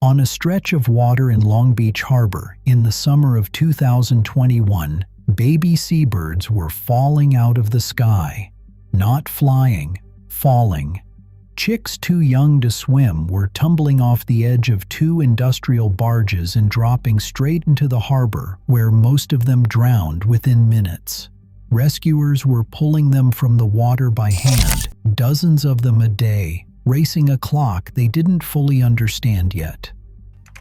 On a stretch of water in Long Beach Harbor in the summer of 2021, baby seabirds were falling out of the sky. Not flying, falling. Chicks too young to swim were tumbling off the edge of two industrial barges and dropping straight into the harbor, where most of them drowned within minutes. Rescuers were pulling them from the water by hand, dozens of them a day, racing a clock they didn't fully understand yet.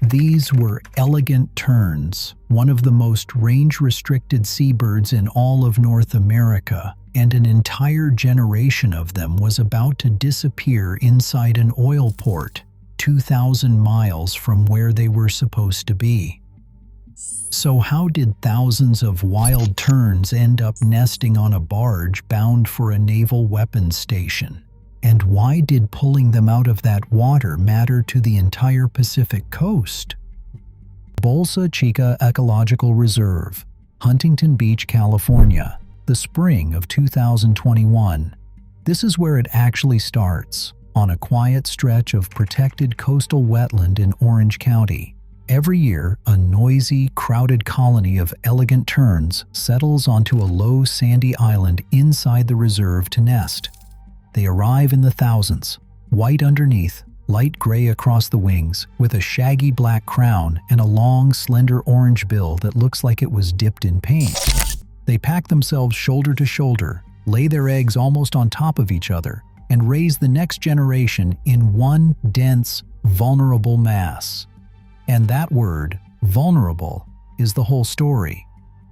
These were elegant terns, one of the most range-restricted seabirds in all of North America, and an entire generation of them was about to disappear inside an oil port, 2,000 miles from where they were supposed to be. So how did thousands of wild terns end up nesting on a barge bound for a naval weapons station? And why did pulling them out of that water matter to the entire Pacific coast? Bolsa Chica Ecological Reserve, Huntington Beach, California, the spring of 2021. This is where it actually starts, on a quiet stretch of protected coastal wetland in Orange County. Every year, a noisy, crowded colony of elegant terns settles onto a low, sandy island inside the reserve to nest. They arrive in the thousands, white underneath, light gray across the wings, with a shaggy black crown and a long, slender orange bill that looks like it was dipped in paint. They pack themselves shoulder to shoulder, lay their eggs almost on top of each other, and raise the next generation in one dense, vulnerable mass. And that word, vulnerable, is the whole story.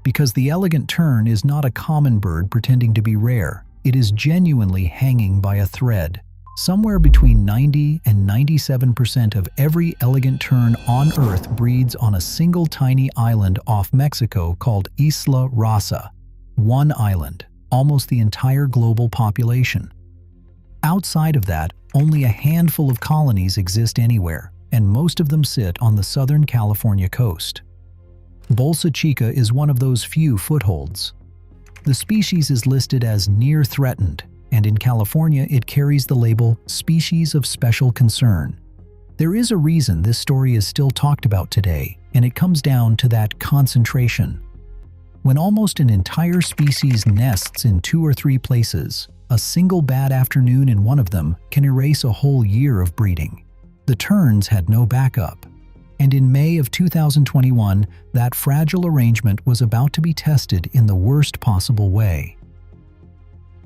Because the elegant tern is not a common bird pretending to be rare. It is genuinely hanging by a thread. Somewhere between 90 and 97% of every elegant tern on Earth breeds on a single tiny island off Mexico called Isla Rasa. One island, almost the entire global population. Outside of that, only a handful of colonies exist anywhere, and most of them sit on the Southern California coast. Bolsa Chica is one of those few footholds. The species is listed as near threatened, and in California it carries the label Species of Special Concern. There is a reason this story is still talked about today, and it comes down to that concentration. When almost an entire species nests in 2 or 3 places, a single bad afternoon in one of them can erase a whole year of breeding. The terns had no backup. And in May of 2021, that fragile arrangement was about to be tested in the worst possible way.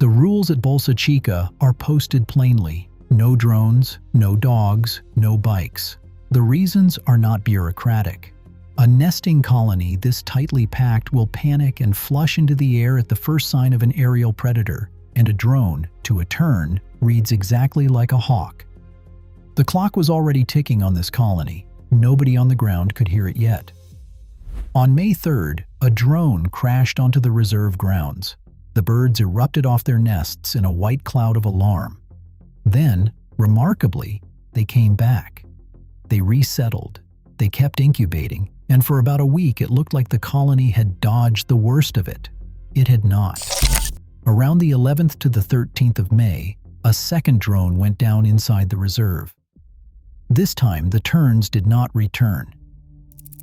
The rules at Bolsa Chica are posted plainly. No drones, no dogs, no bikes. The reasons are not bureaucratic. A nesting colony this tightly packed will panic and flush into the air at the first sign of an aerial predator, and a drone, to a tern, reads exactly like a hawk. The clock was already ticking on this colony. Nobody on the ground could hear it yet. On May 3rd, a drone crashed onto the reserve grounds. The birds erupted off their nests in a white cloud of alarm. Then, remarkably, they came back. They resettled. They kept incubating, and for about a week it looked like the colony had dodged the worst of it. It had not. Around the 11th to the 13th of May, a second drone went down inside the reserve. This time, the terns did not return.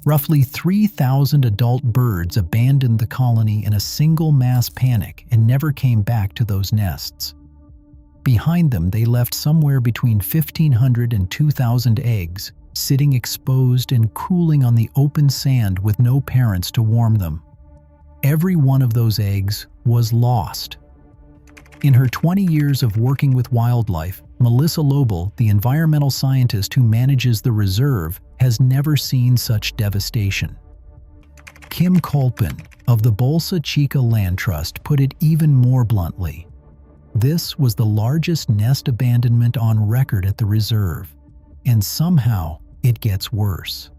Roughly 3,000 adult birds abandoned the colony in a single mass panic and never came back to those nests. Behind them, they left somewhere between 1,500 and 2,000 eggs, sitting exposed and cooling on the open sand with no parents to warm them. Every one of those eggs was lost. In her 20 years of working with wildlife, Melissa Lobel, the environmental scientist who manages the reserve, has never seen such devastation. Kim Kolpin of the Bolsa Chica Land Trust put it even more bluntly. This was the largest nest abandonment on record at the reserve, and somehow it gets worse.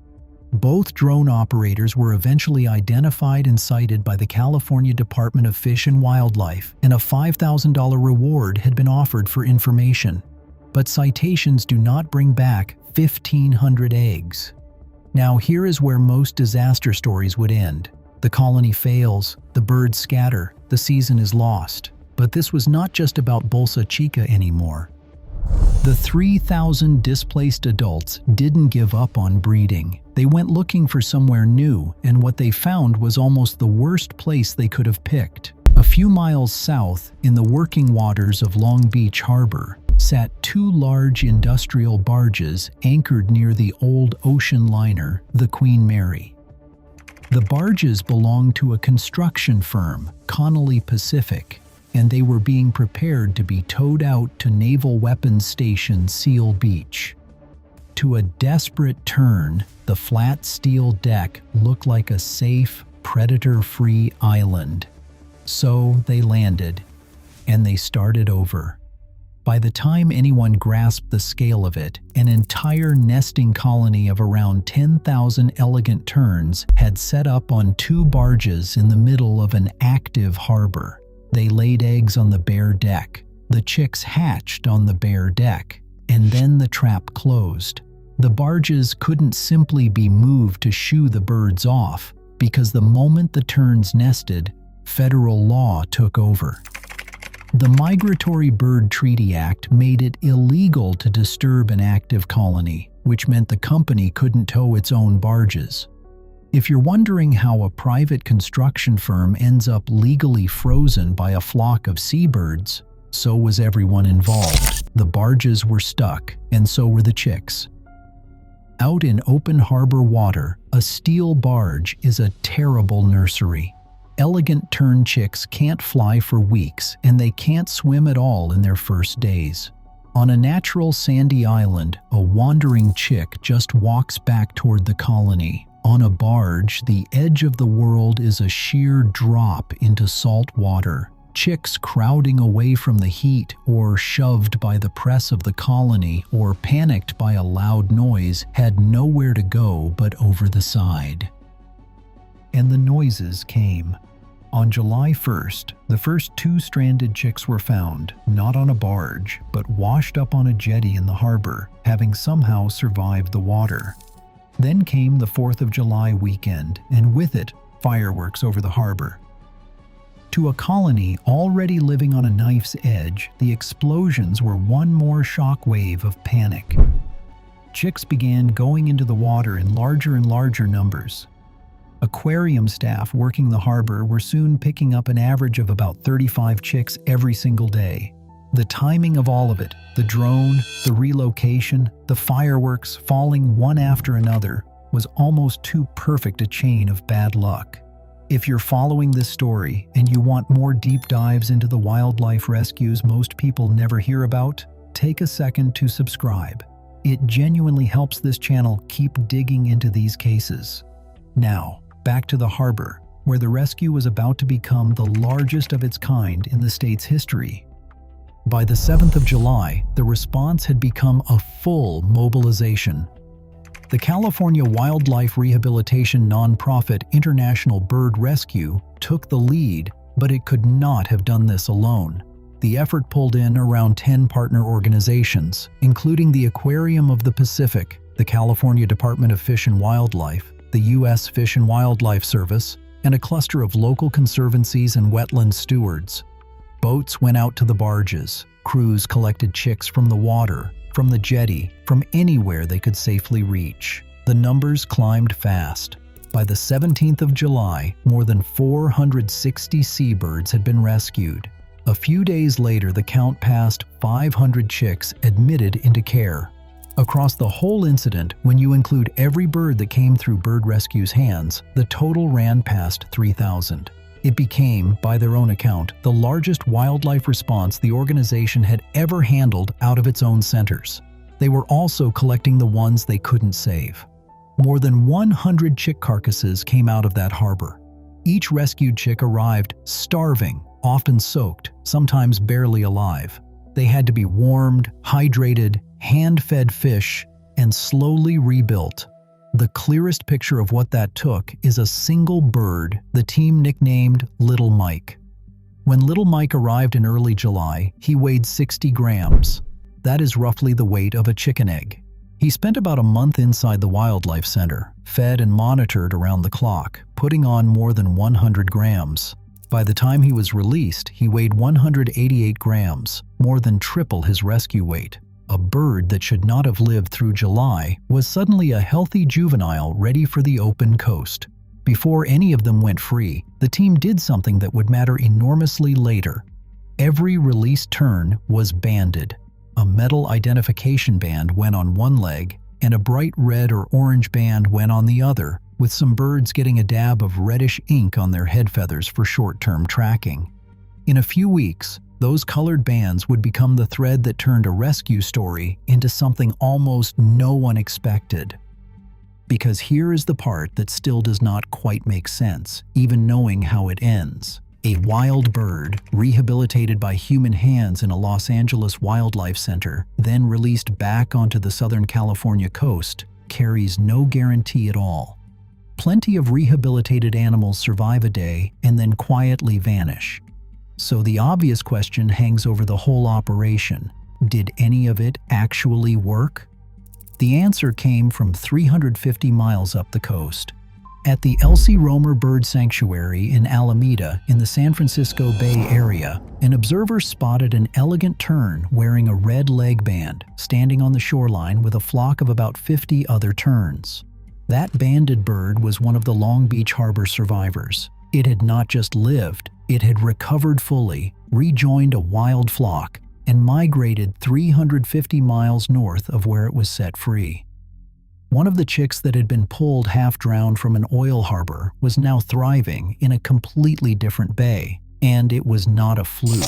Both drone operators were eventually identified and cited by the California Department of Fish and Wildlife, and a $5,000 reward had been offered for information. But citations do not bring back 1,500 eggs. Now here is where most disaster stories would end. The colony fails, the birds scatter, the season is lost. But this was not just about Bolsa Chica anymore. The 3,000 displaced adults didn't give up on breeding. They went looking for somewhere new, and what they found was almost the worst place they could have picked. A few miles south, in the working waters of Long Beach Harbor, sat two large industrial barges anchored near the old ocean liner, the Queen Mary. The barges belonged to a construction firm, Connolly Pacific, and they were being prepared to be towed out to Naval Weapons Station Seal Beach. To a desperate turn, the flat steel deck looked like a safe, predator-free island. So they landed, and they started over. By the time anyone grasped the scale of it, an entire nesting colony of around 10,000 elegant terns had set up on two barges in the middle of an active harbor. They laid eggs on the bare deck. The chicks hatched on the bare deck, and then the trap closed. The barges couldn't simply be moved to shoo the birds off, because the moment the terns nested, federal law took over. The Migratory Bird Treaty Act made it illegal to disturb an active colony, which meant the company couldn't tow its own barges. If you're wondering how a private construction firm ends up legally frozen by a flock of seabirds, so was everyone involved. The barges were stuck, and so were the chicks. Out in open harbor water, a steel barge is a terrible nursery. Elegant tern chicks can't fly for weeks, and they can't swim at all in their first days. On a natural sandy island, a wandering chick just walks back toward the colony. On a barge, the edge of the world is a sheer drop into salt water. Chicks crowding away from the heat, or shoved by the press of the colony, or panicked by a loud noise, had nowhere to go but over the side. And the noises came. On July 1st, the first two stranded chicks were found, not on a barge, but washed up on a jetty in the harbor, having somehow survived the water. Then came the 4th of July weekend, and with it, fireworks over the harbor. To a colony already living on a knife's edge, the explosions were one more shock wave of panic. Chicks began going into the water in larger and larger numbers. Aquarium staff working the harbor were soon picking up an average of about 35 chicks every single day. The timing of all of it, the drone, the relocation, the fireworks falling one after another, was almost too perfect a chain of bad luck. If you're following this story and you want more deep dives into the wildlife rescues most people never hear about, take a second to subscribe. It genuinely helps this channel keep digging into these cases. Now, back to the harbor, where the rescue was about to become the largest of its kind in the state's history. By the 7th of July, the response had become a full mobilization. The California wildlife rehabilitation nonprofit International Bird Rescue took the lead, but it could not have done this alone. The effort pulled in around 10 partner organizations, including the Aquarium of the Pacific, the California Department of Fish and Wildlife, the U.S. Fish and Wildlife Service, and a cluster of local conservancies and wetland stewards. Boats went out to the barges. Crews collected chicks from the water, from the jetty, from anywhere they could safely reach. The numbers climbed fast. By the 17th of July, more than 460 seabirds had been rescued. A few days later, the count passed 500 chicks admitted into care. Across the whole incident, when you include every bird that came through Bird Rescue's hands, the total ran past 3,000. It became, by their own account, the largest wildlife response the organization had ever handled out of its own centers. They were also collecting the ones they couldn't save. More than 100 chick carcasses came out of that harbor. Each rescued chick arrived starving, often soaked, sometimes barely alive. They had to be warmed, hydrated, hand-fed fish, and slowly rebuilt. The clearest picture of what that took is a single bird the team nicknamed Little Mike. When Little Mike arrived in early July, he weighed 60 grams. That is roughly the weight of a chicken egg. He spent about a month inside the Wildlife Center, fed and monitored around the clock, putting on more than 100 grams. By the time he was released, he weighed 188 grams, more than triple his rescue weight. A bird that should not have lived through July was suddenly a healthy juvenile ready for the open coast. Before any of them went free, the team did something that would matter enormously later. Every released tern was banded. A metal identification band went on one leg, and a bright red or orange band went on the other, with some birds getting a dab of reddish ink on their head feathers for short-term tracking. In a few weeks, those colored bands would become the thread that turned a rescue story into something almost no one expected. Because here is the part that still does not quite make sense, even knowing how it ends. A wild bird, rehabilitated by human hands in a Los Angeles wildlife center, then released back onto the Southern California coast, carries no guarantee at all. Plenty of rehabilitated animals survive a day and then quietly vanish. So the obvious question hangs over the whole operation. Did any of it actually work? The answer came from 350 miles up the coast. At the Elsie Romer Bird Sanctuary in Alameda in the San Francisco Bay Area, an observer spotted an elegant tern wearing a red leg band, standing on the shoreline with a flock of about 50 other terns. That banded bird was one of the Long Beach Harbor survivors. It had not just lived, it had recovered fully, rejoined a wild flock, and migrated 350 miles north of where it was set free. One of the chicks that had been pulled half-drowned from an oil harbor was now thriving in a completely different bay, and it was not a fluke.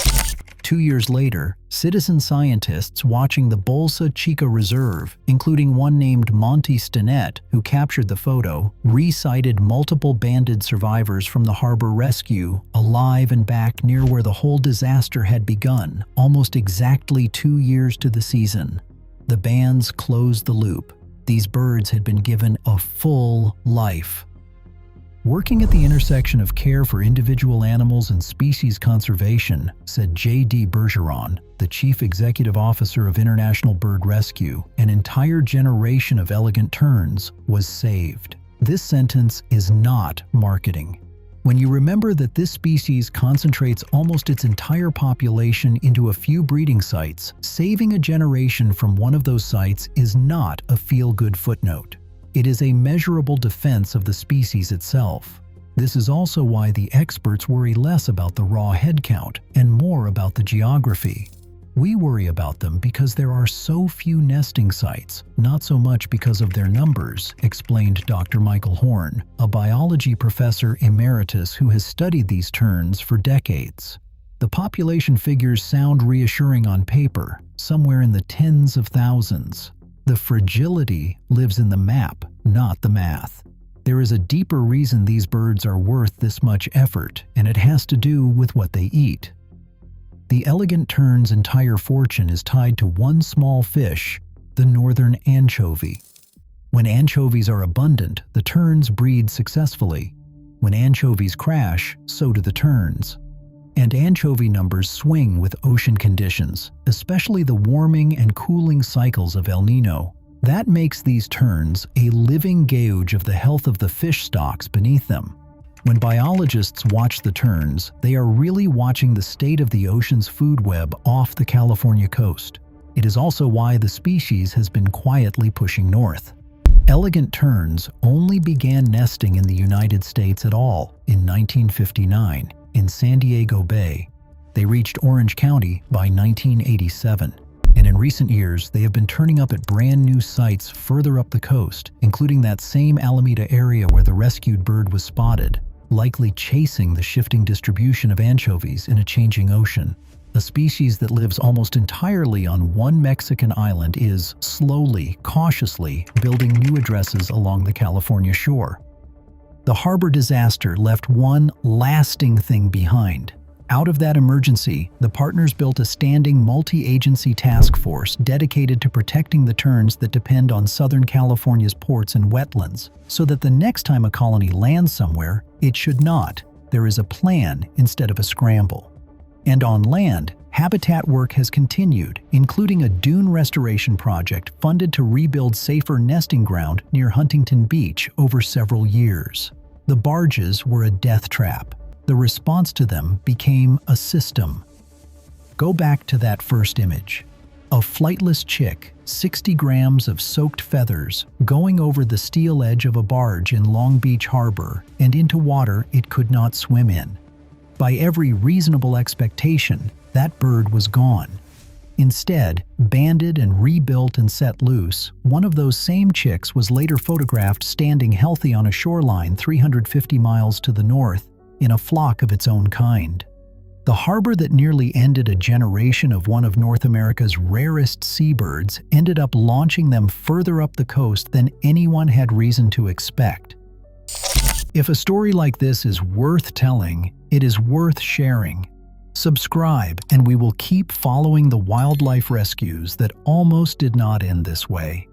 2 years later, citizen scientists watching the Bolsa Chica Reserve, including one named Monty Stinnett, who captured the photo, re-sighted multiple banded survivors from the harbor rescue, alive and back near where the whole disaster had begun, almost exactly 2 years to the season. The bands closed the loop. These birds had been given a full life. Working at the intersection of care for individual animals and species conservation, said J.D. Bergeron, the Chief Executive Officer of International Bird Rescue, an entire generation of elegant terns was saved. This sentence is not marketing. When you remember that this species concentrates almost its entire population into a few breeding sites, saving a generation from one of those sites is not a feel-good footnote. It is a measurable defense of the species itself. This is also why the experts worry less about the raw head count and more about the geography. We worry about them because there are so few nesting sites, not so much because of their numbers, explained Dr. Michael Horn, a biology professor emeritus who has studied these terns for decades. The population figures sound reassuring on paper, somewhere in the tens of thousands. The fragility lives in the map, not the math. There is a deeper reason these birds are worth this much effort, and it has to do with what they eat. The elegant tern's entire fortune is tied to one small fish, the northern anchovy. When anchovies are abundant, the terns breed successfully. When anchovies crash, so do the terns. And anchovy numbers swing with ocean conditions, especially the warming and cooling cycles of El Niño. That makes these terns a living gauge of the health of the fish stocks beneath them. When biologists watch the terns, they are really watching the state of the ocean's food web off the California coast. It is also why the species has been quietly pushing north. Elegant terns only began nesting in the United States at all in 1959 in San Diego Bay. They reached Orange County by 1987. And in recent years, they have been turning up at brand new sites further up the coast, including that same Alameda area where the rescued bird was spotted, likely chasing the shifting distribution of anchovies in a changing ocean. A species that lives almost entirely on one Mexican island is slowly, cautiously building new addresses along the California shore. The harbor disaster left one lasting thing behind. Out of that emergency, the partners built a standing multi-agency task force dedicated to protecting the terns that depend on Southern California's ports and wetlands, so that the next time a colony lands somewhere, it should not. There is a plan instead of a scramble. And on land, habitat work has continued, including a dune restoration project funded to rebuild safer nesting ground near Huntington Beach over several years. The barges were a death trap. The response to them became a system. Go back to that first image. A flightless chick, 60 grams of soaked feathers, going over the steel edge of a barge in Long Beach Harbor and into water it could not swim in. By every reasonable expectation, that bird was gone. Instead, banded and rebuilt and set loose, one of those same chicks was later photographed standing healthy on a shoreline 350 miles to the north in a flock of its own kind. The harbor that nearly ended a generation of one of North America's rarest seabirds ended up launching them further up the coast than anyone had reason to expect. If a story like this is worth telling, it is worth sharing. Subscribe, and we will keep following the wildlife rescues that almost did not end this way.